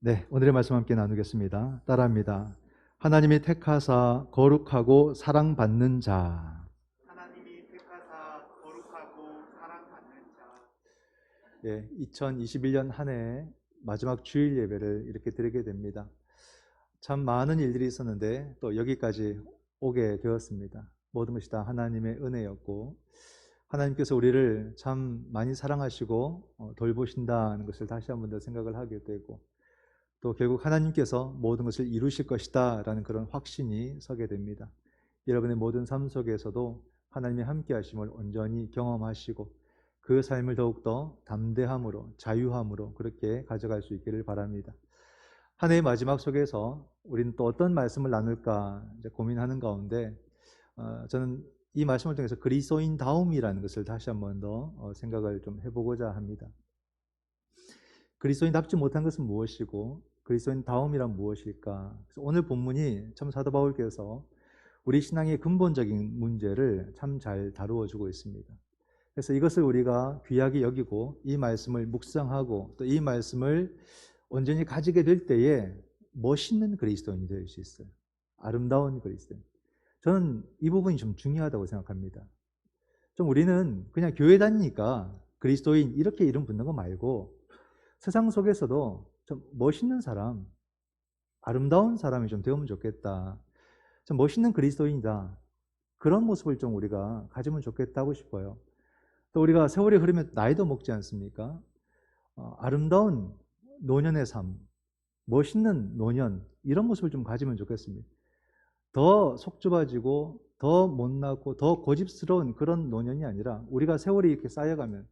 네, 오늘의 말씀 함께 나누겠습니다. 따라합니다. 하나님이 택하사 거룩하고 사랑받는 자. 하나님이 택하사 거룩하고 사랑받는 자. 예, 2021년 한 해 마지막 주일 예배를 이렇게 드리게 됩니다. 참 많은 일들이 있었는데 또 여기까지 오게 되었습니다. 모든 것이 다 하나님의 은혜였고 하나님께서 우리를 참 많이 사랑하시고 돌보신다는 것을 다시 한 번 더 생각을 하게 되고 또 결국 하나님께서 모든 것을 이루실 것이다 라는 그런 확신이 서게 됩니다. 여러분의 모든 삶 속에서도 하나님의 함께 하심을 온전히 경험하시고 그 삶을 더욱더 담대함으로 자유함으로 그렇게 가져갈 수 있기를 바랍니다. 한 해의 마지막 속에서 우리는 또 어떤 말씀을 나눌까 이제 고민하는 가운데 저는 이 말씀을 통해서 그리스도인다움이라는 것을 다시 한 번 더 생각을 좀 해보고자 합니다. 그리스도인답지 못한 것은 무엇이고 그리스도인다움이란 무엇일까? 그래서 오늘 본문이 참 사도 바울께서 우리 신앙의 근본적인 문제를 참 잘 다루어 주고 있습니다. 그래서 이것을 우리가 귀하게 여기고 이 말씀을 묵상하고 또 이 말씀을 온전히 가지게 될 때에 멋있는 그리스도인이 될 수 있어요. 아름다운 그리스도인. 저는 이 부분이 좀 중요하다고 생각합니다. 좀 우리는 그냥 교회 다니니까 그리스도인 이렇게 이름 붙는 거 말고 세상 속에서도 좀 멋있는 사람, 아름다운 사람이 좀 되면 좋겠다. 좀 멋있는 그리스도인이다. 그런 모습을 좀 우리가 가지면 좋겠다고 싶어요. 또 우리가 세월이 흐르면 나이도 먹지 않습니까? 아름다운 노년의 삶, 멋있는 노년, 이런 모습을 좀 가지면 좋겠습니다. 더 속 좁아지고 더 못나고 더 고집스러운 그런 노년이 아니라 우리가 세월이 이렇게 쌓여가면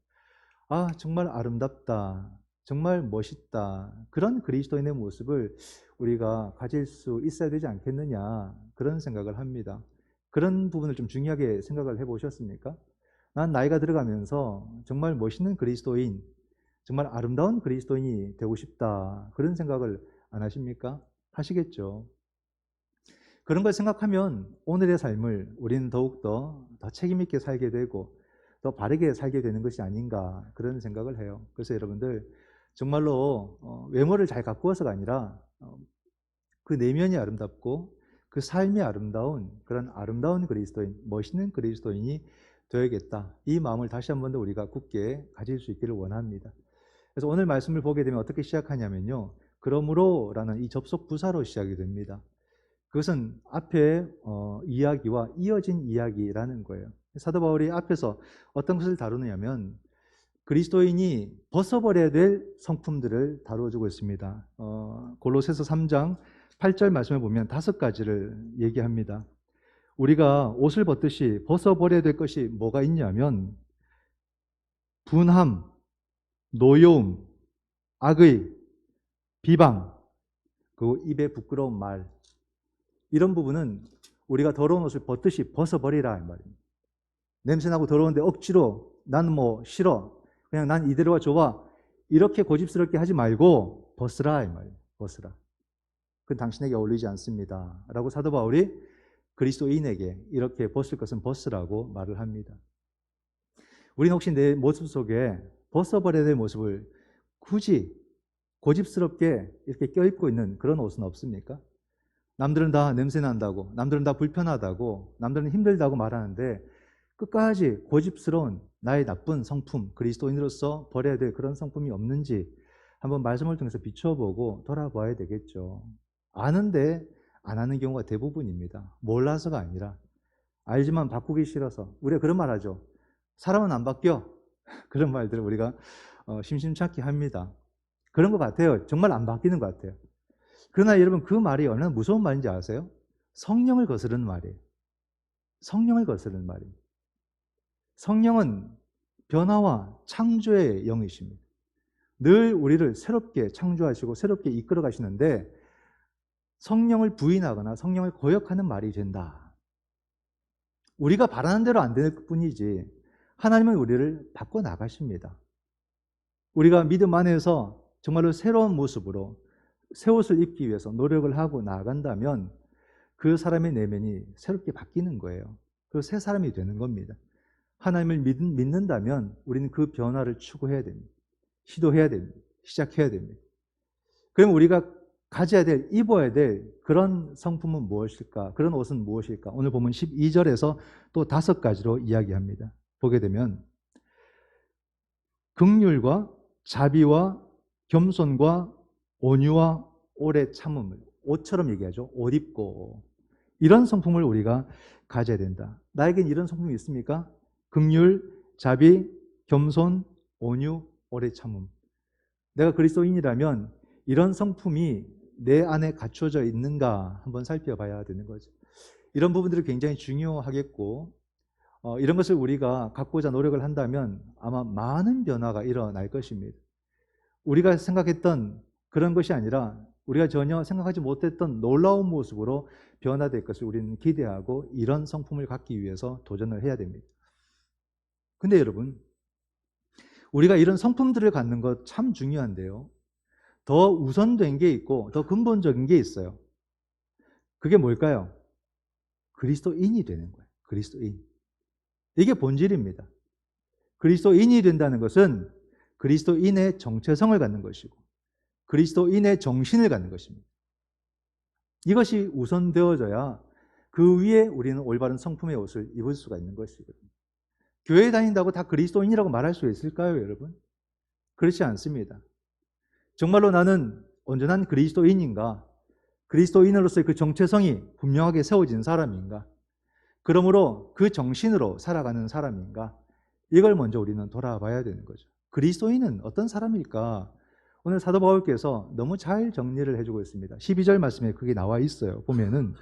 정말 아름답다. 정말 멋있다. 그런 그리스도인의 모습을 우리가 가질 수 있어야 되지 않겠느냐. 그런 생각을 합니다. 그런 부분을 좀 중요하게 생각을 해보셨습니까? 난 나이가 들어가면서 정말 멋있는 그리스도인, 정말 아름다운 그리스도인이 되고 싶다. 그런 생각을 안 하십니까? 하시겠죠. 그런 걸 생각하면 오늘의 삶을 우리는 더욱더 더 책임있게 살게 되고 더 바르게 살게 되는 것이 아닌가 그런 생각을 해요. 그래서 여러분들 정말로 외모를 잘 가꾸어서가 아니라 그 내면이 아름답고 그 삶이 아름다운 그런 아름다운 그리스도인, 멋있는 그리스도인이 되어야겠다. 이 마음을 다시 한 번 더 우리가 굳게 가질 수 있기를 원합니다. 그래서 오늘 말씀을 보게 되면 어떻게 시작하냐면요. 그러므로라는 이 접속 부사로 시작이 됩니다. 그것은 앞에 이야기와 이어진 이야기라는 거예요. 사도 바울이 앞에서 어떤 것을 다루느냐면 그리스도인이 벗어버려야 될 성품들을 다루어주고 있습니다. 골로새서 3장 8절 말씀을 보면 5가지를 얘기합니다. 우리가 옷을 벗듯이 벗어버려야 될 것이 뭐가 있냐면 분함, 노여움, 악의, 비방, 그리고 입에 부끄러운 말, 이런 부분은 우리가 더러운 옷을 벗듯이 벗어버리라 이 말입니다. 냄새나고 더러운데 억지로 나는 뭐 싫어, 그냥 난 이대로가 좋아, 이렇게 고집스럽게 하지 말고 벗으라 이 말이에요. 벗으라. 그건 당신에게 어울리지 않습니다 라고 사도 바울이 그리스도인에게 이렇게 벗을 것은 벗으라고 말을 합니다. 우리는 혹시 내 모습 속에 벗어버려야 될 모습을 굳이 고집스럽게 이렇게 껴입고 있는 그런 옷은 없습니까? 남들은 다 냄새 난다고, 남들은 다 불편하다고, 남들은 힘들다고 말하는데 끝까지 고집스러운 나의 나쁜 성품, 그리스도인으로서 버려야 될 그런 성품이 없는지 한번 말씀을 통해서 비춰보고 돌아봐야 되겠죠. 아는데 안 하는 경우가 대부분입니다. 몰라서가 아니라 알지만 바꾸기 싫어서. 우리가 그런 말 하죠. 사람은 안 바뀌어. 그런 말들을 우리가 심심찮게 합니다. 그런 것 같아요. 정말 안 바뀌는 것 같아요. 그러나 여러분 그 말이 얼마나 무서운 말인지 아세요? 성령을 거스르는 말이에요. 성령을 거스르는 말이에요. 성령은 변화와 창조의 영이십니다. 늘 우리를 새롭게 창조하시고 새롭게 이끌어 가시는데 성령을 부인하거나 성령을 거역하는 말이 된다. 우리가 바라는 대로 안 될 뿐이지 하나님은 우리를 바꿔 나가십니다. 우리가 믿음 안에서 정말로 새로운 모습으로 새 옷을 입기 위해서 노력을 하고 나아간다면 그 사람의 내면이 새롭게 바뀌는 거예요. 그리고 새 사람이 되는 겁니다. 하나님을 믿는다면 우리는 그 변화를 추구해야 됩니다. 시도해야 됩니다. 시작해야 됩니다. 그럼 우리가 가져야 될, 입어야 될 그런 성품은 무엇일까? 그런 옷은 무엇일까? 오늘 보면 12절에서 또 5가지로 이야기합니다. 보게 되면 긍휼과 자비와 겸손과 온유와 오래 참음을 옷처럼 얘기하죠. 옷 입고 이런 성품을 우리가 가져야 된다. 나에겐 이런 성품이 있습니까? 긍휼, 자비, 겸손, 온유, 오래 참음. 내가 그리스도인이라면 이런 성품이 내 안에 갖춰져 있는가 한번 살펴봐야 되는 거죠. 이런 부분들이 굉장히 중요하겠고 이런 것을 우리가 갖고자 노력을 한다면 아마 많은 변화가 일어날 것입니다. 우리가 생각했던 그런 것이 아니라 우리가 전혀 생각하지 못했던 놀라운 모습으로 변화될 것을 우리는 기대하고 이런 성품을 갖기 위해서 도전을 해야 됩니다. 근데 여러분, 우리가 이런 성품들을 갖는 것 참 중요한데요. 더 우선된 게 있고 더 근본적인 게 있어요. 그게 뭘까요? 그리스도인이 되는 거예요. 그리스도인. 이게 본질입니다. 그리스도인이 된다는 것은 그리스도인의 정체성을 갖는 것이고 그리스도인의 정신을 갖는 것입니다. 이것이 우선되어져야 그 위에 우리는 올바른 성품의 옷을 입을 수가 있는 것이거든요. 교회 다닌다고 다 그리스도인이라고 말할 수 있을까요, 여러분? 그렇지 않습니다. 정말로 나는 온전한 그리스도인인가? 그리스도인으로서의 그 정체성이 분명하게 세워진 사람인가? 그러므로 그 정신으로 살아가는 사람인가? 이걸 먼저 우리는 돌아봐야 되는 거죠. 그리스도인은 어떤 사람일까? 오늘 사도 바울께서 너무 잘 정리를 해주고 있습니다. 12절 말씀에 그게 나와 있어요. 보면은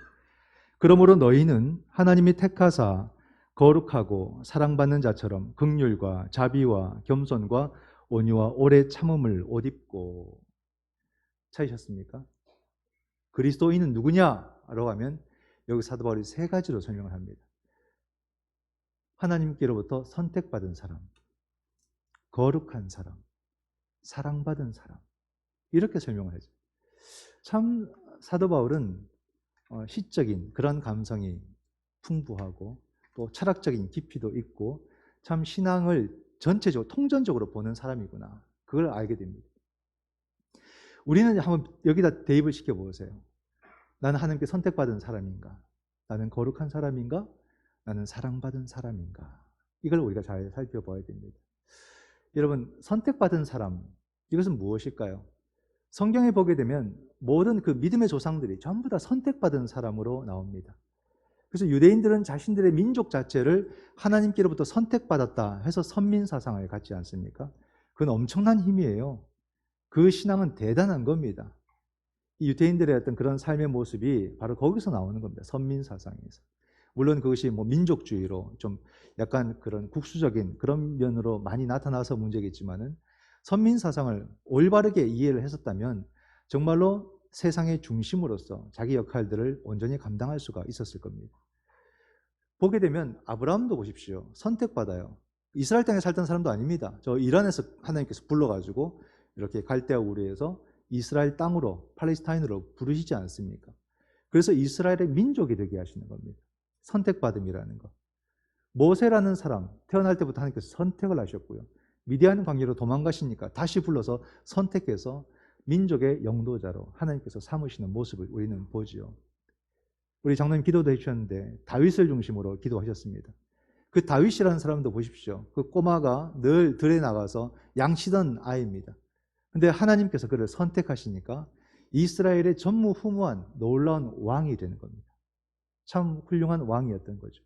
그러므로 너희는 하나님이 택하사 거룩하고 사랑받는 자처럼 긍휼과 자비와 겸손과 온유와 오래 참음을 옷 입고. 찾으셨습니까? 그리스도인은 누구냐라고 하면 여기 사도 바울이 3가지로 설명을 합니다. 하나님께로부터 선택받은 사람, 거룩한 사람, 사랑받은 사람, 이렇게 설명을 하죠. 참 사도 바울은 시적인 그런 감성이 풍부하고 또 철학적인 깊이도 있고 참 신앙을 전체적으로 통전적으로 보는 사람이구나, 그걸 알게 됩니다. 우리는 한번 여기다 대입을 시켜보세요. 나는 하나님께 선택받은 사람인가? 나는 거룩한 사람인가? 나는 사랑받은 사람인가? 이걸 우리가 잘 살펴봐야 됩니다. 여러분, 선택받은 사람, 이것은 무엇일까요? 성경에 보게 되면 모든 그 믿음의 조상들이 전부 다 선택받은 사람으로 나옵니다. 그래서 유대인들은 자신들의 민족 자체를 하나님께로부터 선택받았다 해서 선민사상을 갖지 않습니까? 그건 엄청난 힘이에요. 그 신앙은 대단한 겁니다. 이 유대인들의 어떤 그런 삶의 모습이 바로 거기서 나오는 겁니다. 선민사상에서. 물론 그것이 뭐 민족주의로 좀 약간 그런 국수적인 그런 면으로 많이 나타나서 문제겠지만은 선민사상을 올바르게 이해를 했었다면 정말로 세상의 중심으로서 자기 역할들을 온전히 감당할 수가 있었을 겁니다. 보게 되면 아브라함도 보십시오. 선택받아요. 이스라엘 땅에 살던 사람도 아닙니다. 저 이란에서 하나님께서 불러가지고 이렇게 갈대아 우르에서 이스라엘 땅으로, 팔레스타인으로 부르시지 않습니까? 그래서 이스라엘의 민족이 되게 하시는 겁니다. 선택받음이라는 것. 모세라는 사람, 태어날 때부터 하나님께서 선택을 하셨고요. 미디안 관계로 도망가시니까 다시 불러서 선택해서 민족의 영도자로 하나님께서 삼으시는 모습을 우리는 보지요. 우리 장로님 기도도 해주셨는데 다윗을 중심으로 기도하셨습니다. 그 다윗이라는 사람도 보십시오. 그 꼬마가 늘 들에 나가서 양치던 아이입니다. 근데 하나님께서 그를 선택하시니까 이스라엘의 전무후무한 놀라운 왕이 되는 겁니다. 참 훌륭한 왕이었던 거죠.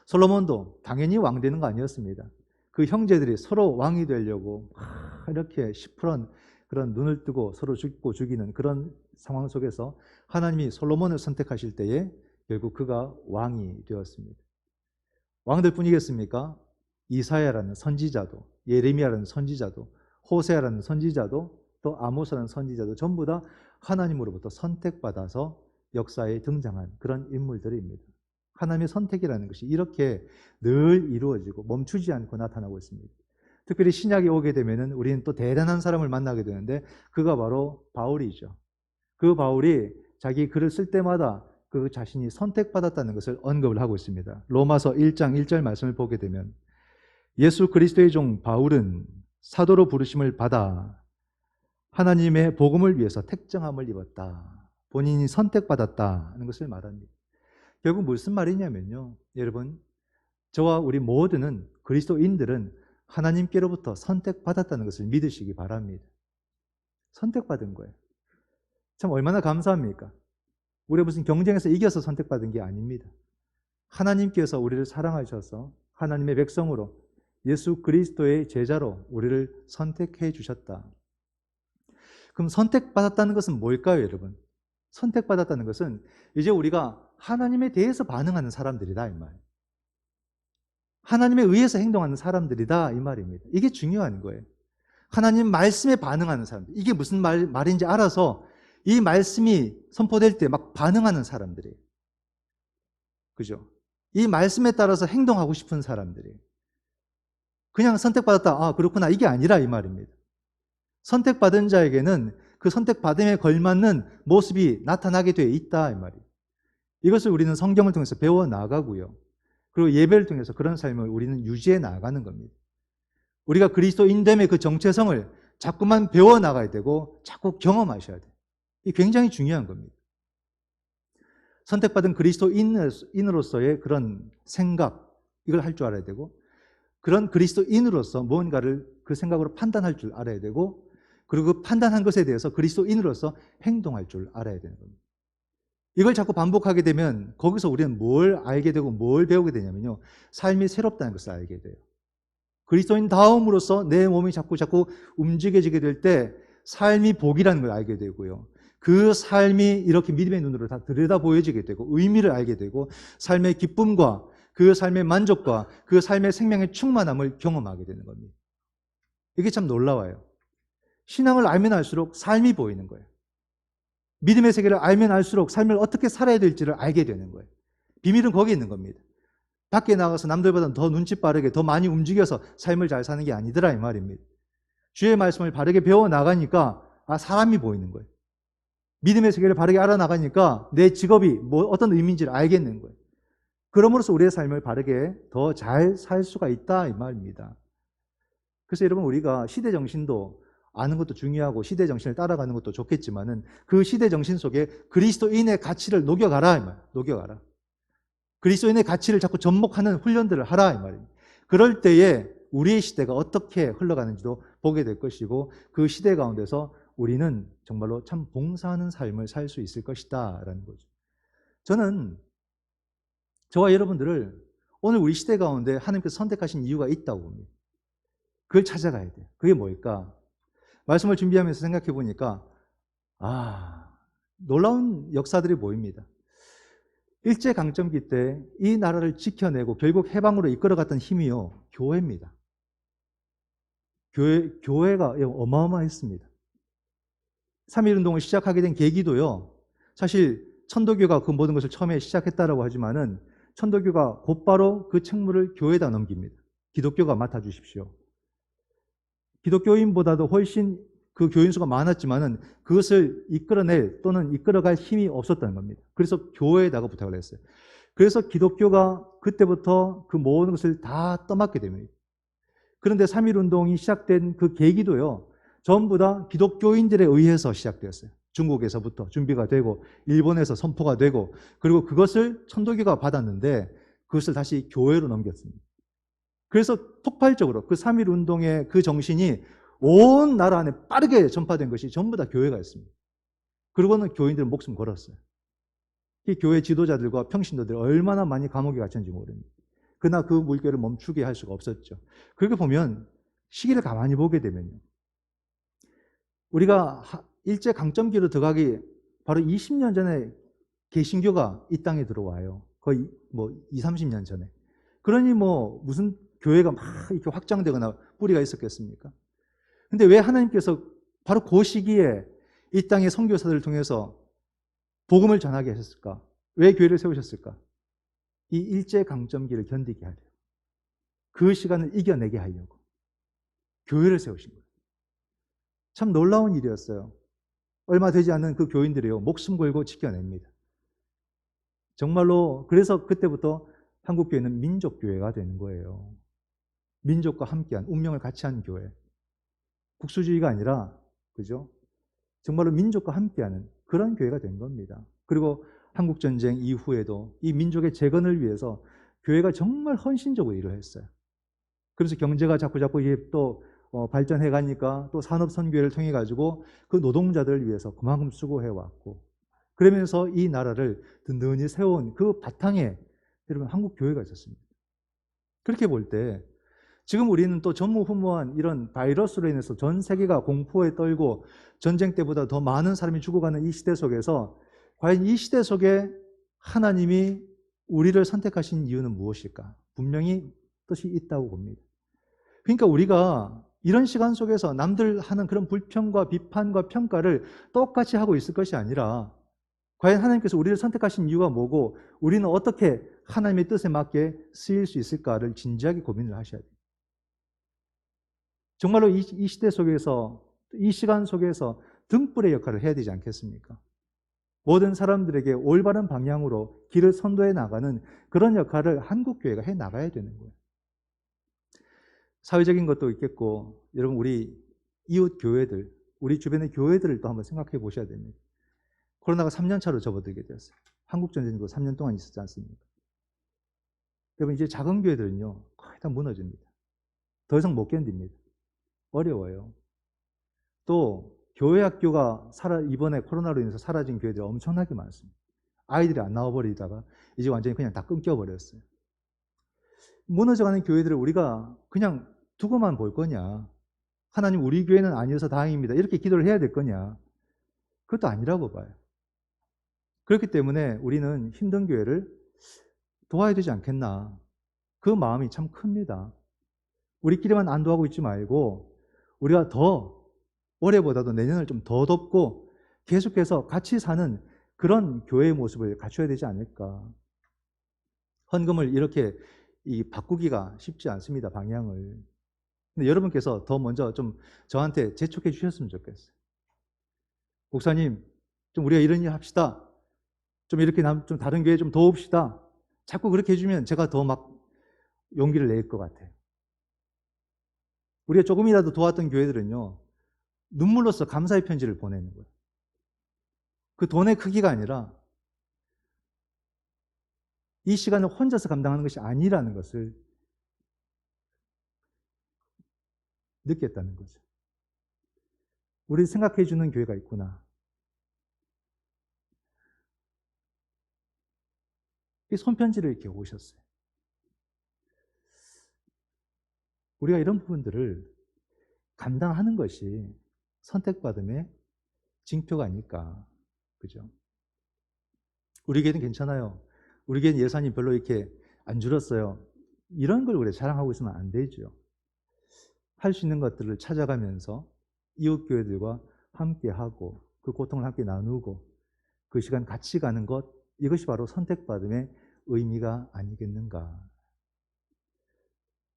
솔로몬도 당연히 왕 되는 거 아니었습니다. 그 형제들이 서로 왕이 되려고 이렇게 시퍼런 그런 눈을 뜨고 서로 죽고 죽이는 그런 상황 속에서 하나님이 솔로몬을 선택하실 때에 결국 그가 왕이 되었습니다. 왕들 뿐이겠습니까? 이사야라는 선지자도, 예레미야라는 선지자도, 호세아라는 선지자도, 또 아모스라는 선지자도 전부 다 하나님으로부터 선택받아서 역사에 등장한 그런 인물들입니다. 하나님의 선택이라는 것이 이렇게 늘 이루어지고 멈추지 않고 나타나고 있습니다. 특별히 신약에 오게 되면은 우리는 또 대단한 사람을 만나게 되는데 그가 바로 바울이죠. 그 바울이 자기 글을 쓸 때마다 그 자신이 선택받았다는 것을 언급을 하고 있습니다. 로마서 1장 1절 말씀을 보게 되면 예수 그리스도의 종 바울은 사도로 부르심을 받아 하나님의 복음을 위해서 택정함을 입었다. 본인이 선택받았다는 것을 말합니다. 결국 무슨 말이냐면요. 여러분, 저와 우리 모두는 그리스도인들은 하나님께로부터 선택받았다는 것을 믿으시기 바랍니다. 선택받은 거예요. 참 얼마나 감사합니까? 우리가 무슨 경쟁에서 이겨서 선택받은 게 아닙니다. 하나님께서 우리를 사랑하셔서 하나님의 백성으로 예수 그리스도의 제자로 우리를 선택해 주셨다. 그럼 선택받았다는 것은 뭘까요, 여러분? 선택받았다는 것은 이제 우리가 하나님에 대해서 반응하는 사람들이다 이 말. 하나님에 의해서 행동하는 사람들이다 이 말입니다. 이게 중요한 거예요. 하나님 말씀에 반응하는 사람들. 이게 무슨 말인지 알아서 이 말씀이 선포될 때 막 반응하는 사람들이에요. 그죠? 이 말씀에 따라서 행동하고 싶은 사람들이에요. 그냥 선택받았다. 아, 그렇구나. 이게 아니라 이 말입니다. 선택받은 자에게는 그 선택받음에 걸맞는 모습이 나타나게 되어 있다 이 말이에요. 이것을 우리는 성경을 통해서 배워 나가고요. 그리고 예배를 통해서 그런 삶을 우리는 유지해 나가는 겁니다. 우리가 그리스도인됨의 그 정체성을 자꾸만 배워 나가야 되고 자꾸 경험하셔야 돼요. 이게 굉장히 중요한 겁니다. 선택받은 그리스도인으로서의 그런 생각, 이걸 할 줄 알아야 되고, 그런 그리스도인으로서 무언가를 그 생각으로 판단할 줄 알아야 되고, 그리고 그 판단한 것에 대해서 그리스도인으로서 행동할 줄 알아야 되는 겁니다. 이걸 자꾸 반복하게 되면 거기서 우리는 뭘 알게 되고 뭘 배우게 되냐면요. 삶이 새롭다는 것을 알게 돼요. 그리스도인 다음으로서 내 몸이 자꾸 움직여지게 될 때 삶이 복이라는 걸 알게 되고요. 그 삶이 이렇게 믿음의 눈으로 다 들여다 보여지게 되고 의미를 알게 되고 삶의 기쁨과 그 삶의 만족과 그 삶의 생명의 충만함을 경험하게 되는 겁니다. 이게 참 놀라워요. 신앙을 알면 알수록 삶이 보이는 거예요. 믿음의 세계를 알면 알수록 삶을 어떻게 살아야 될지를 알게 되는 거예요. 비밀은 거기 있는 겁니다. 밖에 나가서 남들보다 더 눈치 빠르게 더 많이 움직여서 삶을 잘 사는 게 아니더라 이 말입니다. 주의 말씀을 바르게 배워나가니까 사람이 보이는 거예요. 믿음의 세계를 바르게 알아나가니까 내 직업이 어떤 의미인지를 알겠는 거예요. 그럼으로써 우리의 삶을 바르게 더 잘 살 수가 있다 이 말입니다. 그래서 여러분 우리가 시대 정신도 아는 것도 중요하고 시대 정신을 따라가는 것도 좋겠지만은 그 시대 정신 속에 그리스도인의 가치를 녹여가라 이 말. 녹여가라. 그리스도인의 가치를 자꾸 접목하는 훈련들을 하라 이 말입니다. 그럴 때에 우리의 시대가 어떻게 흘러가는지도 보게 될 것이고 그 시대 가운데서 우리는 정말로 참 봉사하는 삶을 살 수 있을 것이다 라는 거죠. 저는 저와 여러분들을 오늘 우리 시대 가운데 하나님께서 선택하신 이유가 있다고 봅니다. 그걸 찾아가야 돼요. 그게 뭘까? 말씀을 준비하면서 생각해 보니까 놀라운 역사들이 보입니다. 일제강점기 때 이 나라를 지켜내고 결국 해방으로 이끌어갔던 힘이요 교회입니다. 교회가 어마어마했습니다. 3.1운동을 시작하게 된 계기도요 사실 천도교가 그 모든 것을 처음에 시작했다라고 하지만은 천도교가 곧바로 그 책무를 교회에다 넘깁니다. 기독교가 맡아주십시오. 기독교인보다도 훨씬 그 교인 수가 많았지만은 그것을 이끌어낼 또는 이끌어갈 힘이 없었다는 겁니다. 그래서 교회에다가 부탁을 했어요. 그래서 기독교가 그때부터 그 모든 것을 다 떠맡게 됩니다. 그런데 3.1운동이 시작된 그 계기도요 전부 다 기독교인들에 의해서 시작되었어요. 중국에서부터 준비가 되고 일본에서 선포가 되고 그리고 그것을 천도교가 받았는데 그것을 다시 교회로 넘겼습니다. 그래서 폭발적으로 그 3.1운동의 그 정신이 온 나라 안에 빠르게 전파된 것이 전부 다 교회가였습니다. 그러고는 교인들은 목숨 걸었어요. 이 교회 지도자들과 평신도들 얼마나 많이 감옥에 갇혔는지 모릅니다. 그러나 그 물결을 멈추게 할 수가 없었죠. 그렇게 보면 시기를 가만히 보게 되면요. 우리가 일제강점기로 들어가기 바로 20년 전에 개신교가 이 땅에 들어와요. 거의 20, 30년 전에. 그러니 무슨 교회가 막 이렇게 확장되거나 뿌리가 있었겠습니까? 근데 왜 하나님께서 바로 그 시기에 이 땅의 선교사들을 통해서 복음을 전하게 하셨을까? 왜 교회를 세우셨을까? 이 일제강점기를 견디게 하려고. 그 시간을 이겨내게 하려고. 교회를 세우신 거예요. 참 놀라운 일이었어요. 얼마 되지 않은 그 교인들이요. 목숨 걸고 지켜냅니다. 정말로 그래서 그때부터 한국교회는 민족교회가 되는 거예요. 민족과 함께한 운명을 같이 한 교회. 국수주의가 아니라 그죠? 정말로 민족과 함께하는 그런 교회가 된 겁니다. 그리고 한국전쟁 이후에도 이 민족의 재건을 위해서 교회가 정말 헌신적으로 일을 했어요. 그래서 경제가 자꾸 이게 또 발전해 가니까 또 산업선교회를 통해 가지고 그 노동자들을 위해서 그만큼 수고해 왔고, 그러면서 이 나라를 든든히 세운 그 바탕에 여러분 한국 교회가 있었습니다. 그렇게 볼 때 지금 우리는 또 전무후무한 이런 바이러스로 인해서 전 세계가 공포에 떨고 전쟁 때보다 더 많은 사람이 죽어가는 이 시대 속에서 과연 이 시대 속에 하나님이 우리를 선택하신 이유는 무엇일까? 분명히 뜻이 있다고 봅니다. 그러니까 우리가 이런 시간 속에서 남들 하는 그런 불평과 비판과 평가를 똑같이 하고 있을 것이 아니라 과연 하나님께서 우리를 선택하신 이유가 뭐고 우리는 어떻게 하나님의 뜻에 맞게 쓰일 수 있을까를 진지하게 고민을 하셔야 돼요. 정말로 이 시대 속에서, 이 시간 속에서 등불의 역할을 해야 되지 않겠습니까? 모든 사람들에게 올바른 방향으로 길을 선도해 나가는 그런 역할을 한국교회가 해 나가야 되는 거예요. 사회적인 것도 있겠고, 여러분 우리 이웃 교회들, 우리 주변의 교회들을 또 한번 생각해 보셔야 됩니다. 코로나가 3년 차로 접어들게 되었어요. 한국전쟁도 3년 동안 있었지 않습니까? 여러분 이제 작은 교회들은요 거의 다 무너집니다. 더 이상 못 견딥니다. 어려워요. 또 교회 학교가 이번에 코로나로 인해서 사라진 교회들이 엄청나게 많습니다. 아이들이 안 나와버리다가 이제 완전히 그냥 다 끊겨버렸어요. 무너져가는 교회들을 우리가 그냥 두고만 볼 거냐? 하나님 우리 교회는 아니어서 다행입니다. 이렇게 기도를 해야 될 거냐? 그것도 아니라고 봐요. 그렇기 때문에 우리는 힘든 교회를 도와야 되지 않겠나? 그 마음이 참 큽니다. 우리끼리만 안도하고 있지 말고 우리가 더 올해보다도 내년을 좀 더 돕고 계속해서 같이 사는 그런 교회의 모습을 갖춰야 되지 않을까. 헌금을 이렇게 바꾸기가 쉽지 않습니다, 방향을. 근데 여러분께서 더 먼저 좀 저한테 재촉해 주셨으면 좋겠어요. 목사님, 좀 우리가 이런 일 합시다. 좀 이렇게 좀 다른 교회 좀 도웁시다. 자꾸 그렇게 해주면 제가 더 막 용기를 낼 것 같아요. 우리가 조금이라도 도왔던 교회들은요, 눈물로써 감사의 편지를 보내는 거예요. 그 돈의 크기가 아니라 이 시간을 혼자서 감당하는 것이 아니라는 것을 느꼈다는 거죠. 우리 생각해 주는 교회가 있구나. 이 손편지를 이렇게 오셨어요. 우리가 이런 부분들을 감당하는 것이 선택받음의 징표가 아닐까. 그죠? 우리 교회는 괜찮아요. 우리 교회는 예산이 별로 이렇게 안 줄었어요. 이런 걸 우리가 자랑하고 있으면 안 되죠. 할 수 있는 것들을 찾아가면서 이웃 교회들과 함께하고 그 고통을 함께 나누고 그 시간 같이 가는 것, 이것이 바로 선택받음의 의미가 아니겠는가.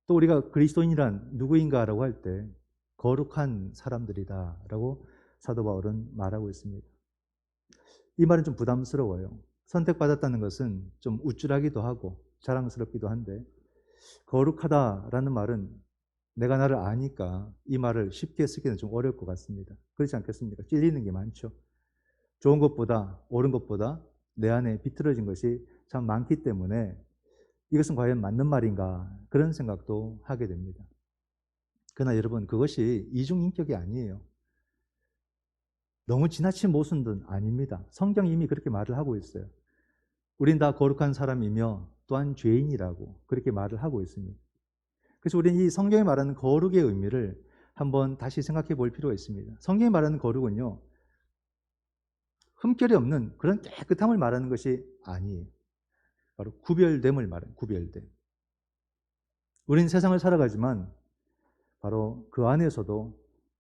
또 우리가 그리스도인이란 누구인가라고 할 때 거룩한 사람들이다라고 사도 바울은 말하고 있습니다. 이 말은 좀 부담스러워요. 선택받았다는 것은 좀 우쭐하기도 하고 자랑스럽기도 한데, 거룩하다라는 말은 내가 나를 아니까 이 말을 쉽게 쓰기는 좀 어려울 것 같습니다. 그렇지 않겠습니까? 찔리는 게 많죠. 좋은 것보다, 옳은 것보다 내 안에 비틀어진 것이 참 많기 때문에 이것은 과연 맞는 말인가, 그런 생각도 하게 됩니다. 그러나 여러분, 그것이 이중인격이 아니에요. 너무 지나친 모순은 아닙니다. 성경이 이미 그렇게 말을 하고 있어요. 우린 다 거룩한 사람이며 또한 죄인이라고 그렇게 말을 하고 있습니다. 그래서 우리는 이 성경이 말하는 거룩의 의미를 한번 다시 생각해 볼 필요가 있습니다. 성경이 말하는 거룩은요, 흠결이 없는 그런 깨끗함을 말하는 것이 아니에요. 바로 구별됨을 말해요. 구별됨. 우리는 세상을 살아가지만 바로 그 안에서도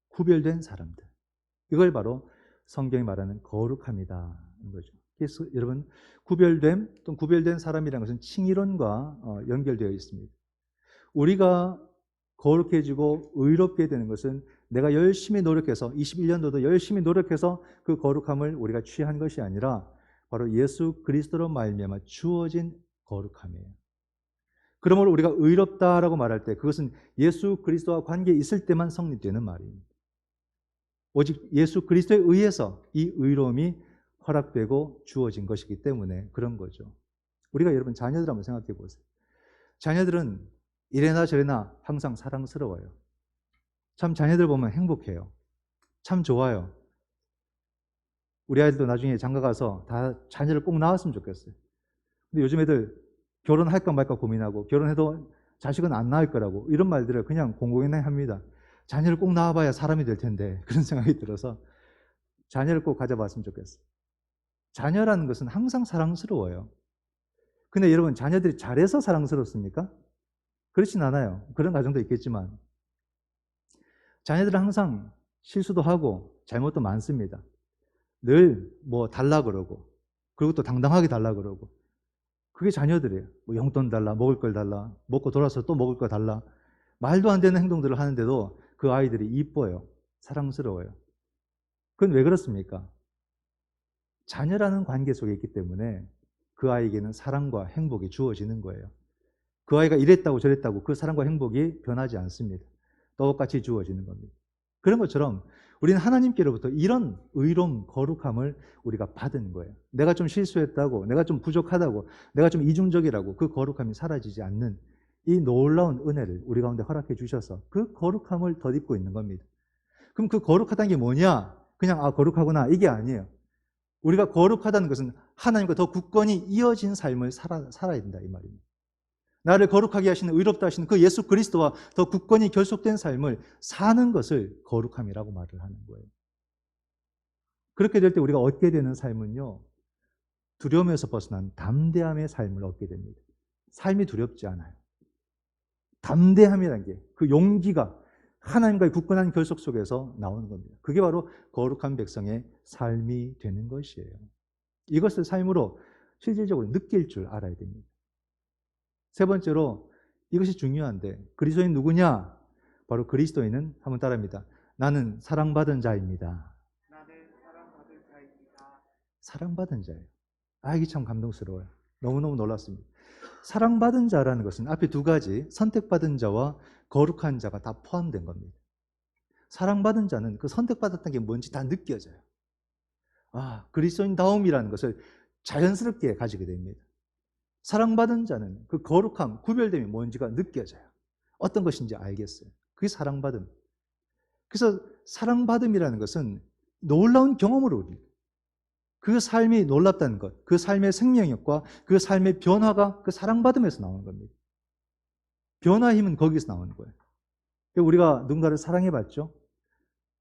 구별된 사람들, 이걸 바로 성경이 말하는 거룩함이다 거죠. 그래서 여러분, 구별됨 또는 구별된 사람이라는 것은 칭의론과 연결되어 있습니다. 우리가 거룩해지고 의롭게 되는 것은 내가 열심히 노력해서 21년도도 열심히 노력해서 그 거룩함을 우리가 취한 것이 아니라 바로 예수 그리스도로 말미암아 주어진 거룩함이에요. 그러므로 우리가 의롭다라고 말할 때 그것은 예수 그리스도와 관계에 있을 때만 성립되는 말입니다. 오직 예수 그리스도에 의해서 이 의로움이 허락되고 주어진 것이기 때문에 그런 거죠. 우리가 여러분 자녀들 한번 생각해 보세요. 자녀들은 이래나 저래나 항상 사랑스러워요. 참 자녀들 보면 행복해요. 참 좋아요. 우리 아이들도 나중에 장가 가서 다 자녀를 꼭 낳았으면 좋겠어요. 근데 요즘 애들 결혼할까 말까 고민하고 결혼해도 자식은 안 낳을 거라고 이런 말들을 그냥 공공연히 합니다. 자녀를 꼭 낳아봐야 사람이 될 텐데 그런 생각이 들어서 자녀를 꼭 가져봤으면 좋겠어요. 자녀라는 것은 항상 사랑스러워요. 근데 여러분 자녀들이 잘해서 사랑스럽습니까? 그렇진 않아요. 그런 가정도 있겠지만 자녀들은 항상 실수도 하고 잘못도 많습니다. 늘 뭐 달라 그러고 그리고 또 당당하게 달라 그러고 그게 자녀들이에요. 뭐 용돈 달라, 먹을 걸 달라, 먹고 돌아서 또 먹을 거 달라. 말도 안 되는 행동들을 하는데도 그 아이들이 이뻐요. 사랑스러워요. 그건 왜 그렇습니까? 자녀라는 관계 속에 있기 때문에 그 아이에게는 사랑과 행복이 주어지는 거예요. 그 아이가 이랬다고 저랬다고 그 사랑과 행복이 변하지 않습니다. 똑같이 주어지는 겁니다. 그런 것처럼 우리는 하나님께로부터 이런 의로움, 거룩함을 우리가 받은 거예요. 내가 좀 실수했다고, 내가 좀 부족하다고, 내가 좀 이중적이라고 그 거룩함이 사라지지 않는 이 놀라운 은혜를 우리 가운데 허락해 주셔서 그 거룩함을 덧입고 있는 겁니다. 그럼 그 거룩하다는 게 뭐냐? 그냥 거룩하구나 이게 아니에요. 우리가 거룩하다는 것은 하나님과 더 굳건히 이어진 삶을 살아야 된다 이 말입니다. 나를 거룩하게 하시는 의롭다 하시는 그 예수 그리스도와 더 굳건히 결속된 삶을 사는 것을 거룩함이라고 말을 하는 거예요. 그렇게 될 때 우리가 얻게 되는 삶은요. 두려움에서 벗어난 담대함의 삶을 얻게 됩니다. 삶이 두렵지 않아요. 담대함이라는 게 그 용기가 하나님과의 굳건한 결속 속에서 나오는 겁니다. 그게 바로 거룩한 백성의 삶이 되는 것이에요. 이것을 삶으로 실질적으로 느낄 줄 알아야 됩니다. 세 번째로 이것이 중요한데 그리스도인 누구냐? 바로 그리스도인은 한번 따라합니다. 나는 사랑받은 자입니다. 나는 사랑받은 자입니다. 사랑받은 자예요. 이게 참 감동스러워요. 너무너무 놀랐습니다. 사랑받은 자라는 것은 앞에 두 가지 선택받은 자와 거룩한 자가 다 포함된 겁니다. 사랑받은 자는 그 선택받았다는 게 뭔지 다 느껴져요. 그리스도인다움이라는 것을 자연스럽게 가지게 됩니다. 사랑받은 자는 그 거룩함, 구별됨이 뭔지가 느껴져요. 어떤 것인지 알겠어요. 그게 사랑받음. 그래서 사랑받음이라는 것은 놀라운 경험으로 우리 그 삶이 놀랍다는 것, 그 삶의 생명력과 그 삶의 변화가 그 사랑받음에서 나오는 겁니다. 변화의 힘은 거기서 나오는 거예요. 우리가 누군가를 사랑해봤죠?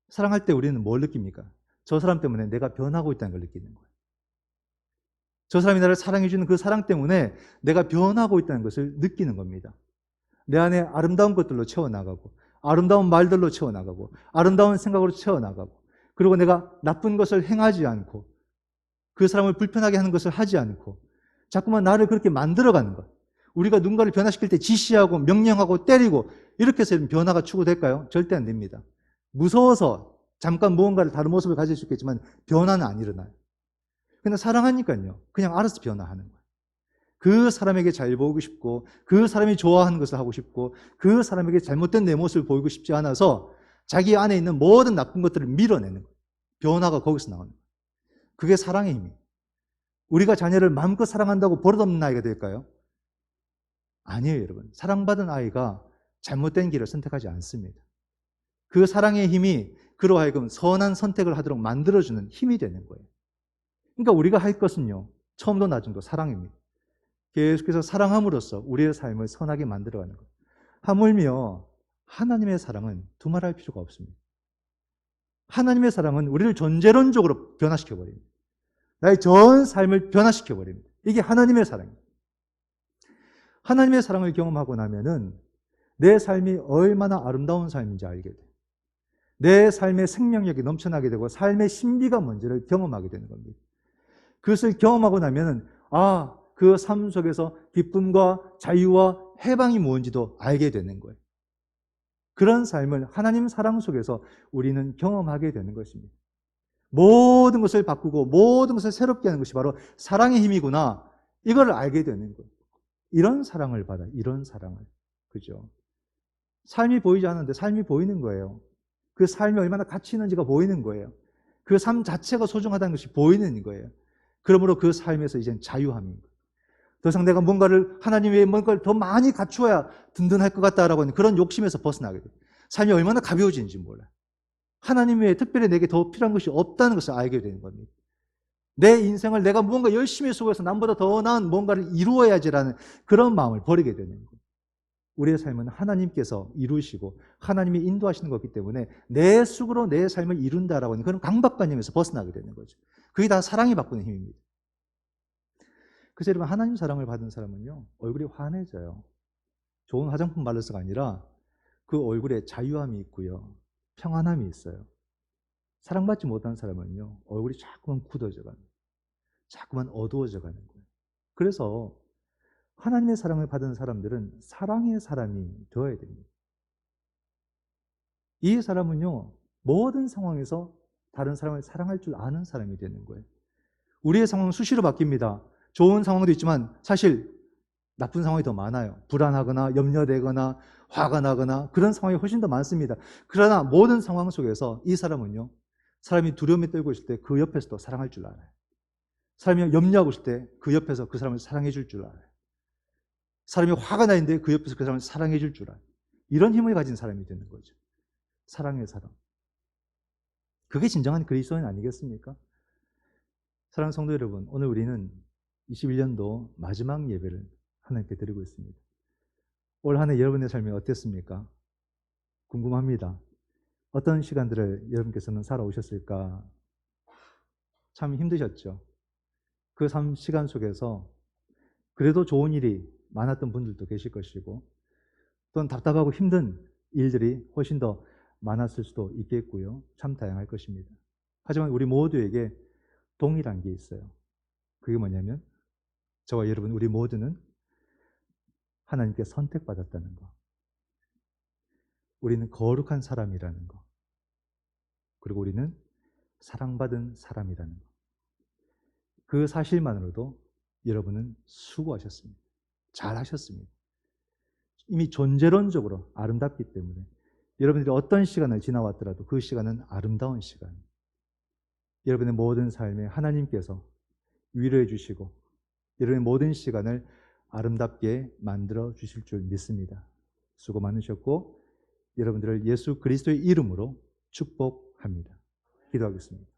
사랑할 때 우리는 뭘 느낍니까? 저 사람 때문에 내가 변하고 있다는 걸 느끼는 거예요. 저 사람이 나를 사랑해주는 그 사랑 때문에 내가 변하고 있다는 것을 느끼는 겁니다. 내 안에 아름다운 것들로 채워나가고 아름다운 말들로 채워나가고 아름다운 생각으로 채워나가고 그리고 내가 나쁜 것을 행하지 않고 그 사람을 불편하게 하는 것을 하지 않고 자꾸만 나를 그렇게 만들어가는 것. 우리가 누군가를 변화시킬 때 지시하고 명령하고 때리고 이렇게 해서 변화가 추구될까요? 절대 안 됩니다. 무서워서 잠깐 무언가를 다른 모습을 가질 수 있겠지만 변화는 안 일어나요. 근데 사랑하니까요. 그냥 알아서 변화하는 거예요. 그 사람에게 잘 보이고 싶고 그 사람이 좋아하는 것을 하고 싶고 그 사람에게 잘못된 내 모습을 보이고 싶지 않아서 자기 안에 있는 모든 나쁜 것들을 밀어내는 거예요. 변화가 거기서 나오는 거예요. 그게 사랑의 힘이에요. 우리가 자녀를 마음껏 사랑한다고 버릇없는 아이가 될까요? 아니에요, 여러분. 사랑받은 아이가 잘못된 길을 선택하지 않습니다. 그 사랑의 힘이 그로 하여금 선한 선택을 하도록 만들어주는 힘이 되는 거예요. 그러니까 우리가 할 것은요, 처음도 나중도 사랑입니다. 계속해서 사랑함으로써 우리의 삶을 선하게 만들어가는 거예요. 하물며 하나님의 사랑은 두말할 필요가 없습니다. 하나님의 사랑은 우리를 전제론적으로 변화시켜버립니다. 나의 전 삶을 변화시켜버립니다. 이게 하나님의 사랑입니다. 하나님의 사랑을 경험하고 나면은 내 삶이 얼마나 아름다운 삶인지 알게 돼요. 내 삶의 생명력이 넘쳐나게 되고 삶의 신비가 뭔지를 경험하게 되는 겁니다. 그것을 경험하고 나면은 그 삶 속에서 기쁨과 자유와 해방이 무엇인지도 알게 되는 거예요. 그런 삶을 하나님 사랑 속에서 우리는 경험하게 되는 것입니다. 모든 것을 바꾸고 모든 것을 새롭게 하는 것이 바로 사랑의 힘이구나. 이걸 알게 되는 거예요. 이런 사랑을 받아, 이런 사랑을. 그죠? 삶이 보이지 않는데 삶이 보이는 거예요. 그 삶이 얼마나 가치 있는지가 보이는 거예요. 그 삶 자체가 소중하다는 것이 보이는 거예요. 그러므로 그 삶에서 이젠 자유함인 거예요. 더 이상 내가 뭔가를 하나님 외에 뭔가를 더 많이 갖추어야 든든할 것 같다라고 하는 그런 욕심에서 벗어나게 돼요. 삶이 얼마나 가벼워지는지 몰라요. 하나님 외에 특별히 내게 더 필요한 것이 없다는 것을 알게 되는 겁니다. 내 인생을 내가 무언가 열심히 수고해서 남보다 더 나은 뭔가를 이루어야지라는 그런 마음을 버리게 되는 거예요. 우리의 삶은 하나님께서 이루시고 하나님이 인도하시는 거기 때문에 내 숙으로 내 삶을 이룬다라고 하는 그런 강박관념에서 벗어나게 되는 거죠. 그게 다 사랑이 바꾸는 힘입니다. 그래서 여러분, 하나님 사랑을 받은 사람은요, 얼굴이 환해져요. 좋은 화장품 발라서가 아니라 그 얼굴에 자유함이 있고요, 평안함이 있어요. 사랑받지 못한 사람은요, 얼굴이 자꾸만 굳어져 가는 거예요. 자꾸만 어두워져 가는 거예요. 그래서 하나님의 사랑을 받은 사람들은 사랑의 사람이 되어야 됩니다. 이 사람은요, 모든 상황에서 다른 사람을 사랑할 줄 아는 사람이 되는 거예요. 우리의 상황은 수시로 바뀝니다. 좋은 상황도 있지만 사실 나쁜 상황이 더 많아요. 불안하거나 염려되거나 화가 나거나 그런 상황이 훨씬 더 많습니다. 그러나 모든 상황 속에서 이 사람은요, 사람이 두려움에 떨고 있을 때 그 옆에서도 사랑할 줄 알아요. 사람이 염려하고 있을 때 그 옆에서 그 사람을 사랑해 줄 줄 알아요. 사람이 화가 나 있는데 그 옆에서 그 사람을 사랑해 줄 줄 알아요. 이런 힘을 가진 사람이 되는 거죠. 사랑의 사람. 그게 진정한 그리스도인 아니겠습니까? 사랑하는 성도 여러분, 오늘 우리는 21년도 마지막 예배를 하나님께 드리고 있습니다. 올 한 해 여러분의 삶이 어땠습니까? 궁금합니다. 어떤 시간들을 여러분께서는 살아오셨을까? 참 힘드셨죠? 그 삶 시간 속에서 그래도 좋은 일이 많았던 분들도 계실 것이고, 또는 답답하고 힘든 일들이 훨씬 더 많았을 수도 있겠고요. 참 다양할 것입니다. 하지만 우리 모두에게 동일한 게 있어요. 그게 뭐냐면 저와 여러분, 우리 모두는 하나님께 선택받았다는 거. 우리는 거룩한 사람이라는 거. 그리고 우리는 사랑받은 사람이라는 거. 그 사실만으로도 여러분은 수고하셨습니다. 잘하셨습니다. 이미 존재론적으로 아름답기 때문에 여러분들이 어떤 시간을 지나왔더라도 그 시간은 아름다운 시간. 여러분의 모든 삶에 하나님께서 위로해 주시고 여러분의 모든 시간을 아름답게 만들어 주실 줄 믿습니다. 수고 많으셨고 여러분들을 예수 그리스도의 이름으로 축복합니다. 기도하겠습니다.